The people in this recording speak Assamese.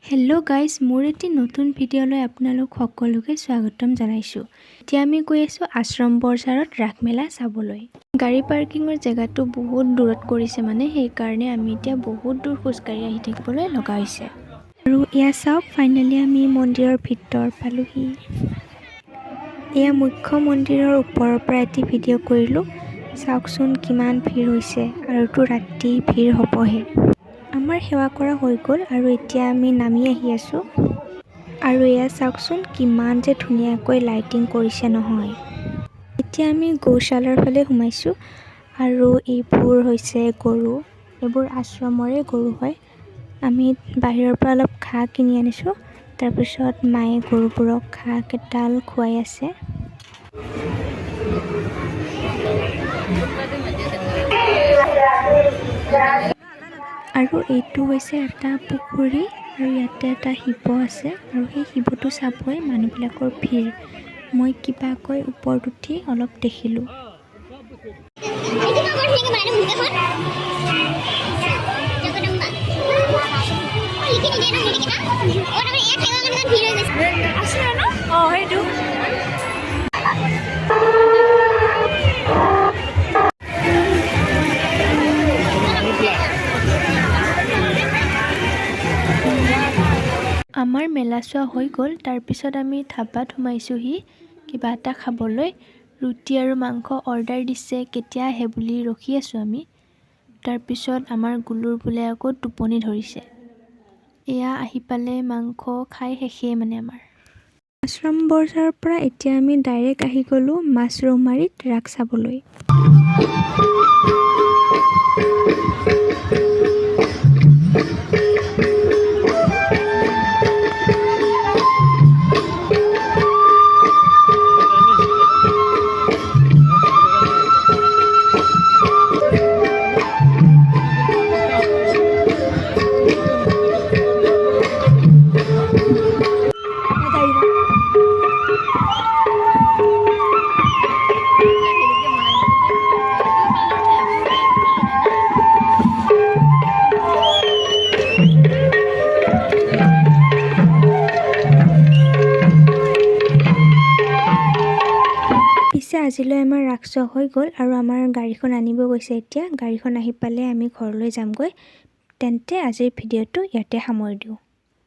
हेलो गाइस मोर एटी नतुन भिडिओলৈ আপোনালোক সকলোকে স্বাগতম জনাইছো। এতিয়া আমি গৈ আছো আশ্ৰম বজাৰত ৰাস মেলা চাবলৈ। গাড়ী পাৰ্কিংৰ জায়গাটো বহুত দূৰত কৰিছে মানে সেই কাৰণে আমি এতিয়া বহুত দূৰ খোজকাঢ়ি আহি থাকিবলৈ লগা হৈছে। আৰু ইয়া চাওক ফাইনালি আমি মন্দিৰৰ ভিতৰ পালোহি। এয়া মুখ্য মন্দিৰৰ ওপৰৰ পৰা এটি ভিডিও কৰিলো। চাওকচোন কিমান ভিৰ হৈছে আৰু তো ৰাতি ভিৰ হ'বহে। আমাৰ সেৱা কৰা হৈ গ'ল আৰু এতিয়া আমি নামি আহি আছো আৰু এয়া চাওকচোন কিমান যে ধুনীয়াকৈ লাইটিং কৰিছে নহয়। এতিয়া আমি গৌশালাৰ ফালে সোমাইছো আৰু এইবোৰ হৈছে গৰু, এইবোৰ আশ্ৰমৰে গৰু হয়। আমি বাহিৰৰ পৰা অলপ ঘাঁহ কিনি আনিছো, তাৰপিছত মায়ে গৰুবোৰক ঘাঁহ কেইডাল খুৱাই আছে। আৰু এইটো হৈছে এটা পুখুৰী আৰু ইয়াতে এটা শিৱ আছে আৰু সেই শিৱটো চাবই মানুহবিলাকৰ ভিৰ। মই কিবাকৈ ওপৰত উঠি অলপ দেখিলোঁ। আমাৰ মেলা চোৱা হৈ গ'ল। তাৰপিছত আমি ধাবাত সোমাইছোহি কিবা এটা খাবলৈ। ৰুটি আৰু মাংস অৰ্ডাৰ দিছে, কেতিয়া আহে বুলি ৰখি আছোঁ আমি। তাৰপিছত আমাৰ গুলুৰ বোলে আকৌ টোপনি ধৰিছে। এয়া আহি পালে মাংস খাই শেষেই মানে আমাৰ। আশ্ৰম বজাৰৰ পৰা এতিয়া আমি ডাইৰেক্ট আহি গ'লোঁ মাছৰৌমাৰীত ৰাস চাবলৈ। পিছে আজিলৈ আমাৰ ৰাস চোৱা হৈ গ'ল আৰু আমাৰ গাড়ীখন আনিব গৈছে এতিয়া। গাড়ীখন আহি পালে আমি ঘৰলৈ যামগৈ। তেন্তে আজিৰ ভিডিঅ'টো ইয়াতে সামৰি দিওঁ।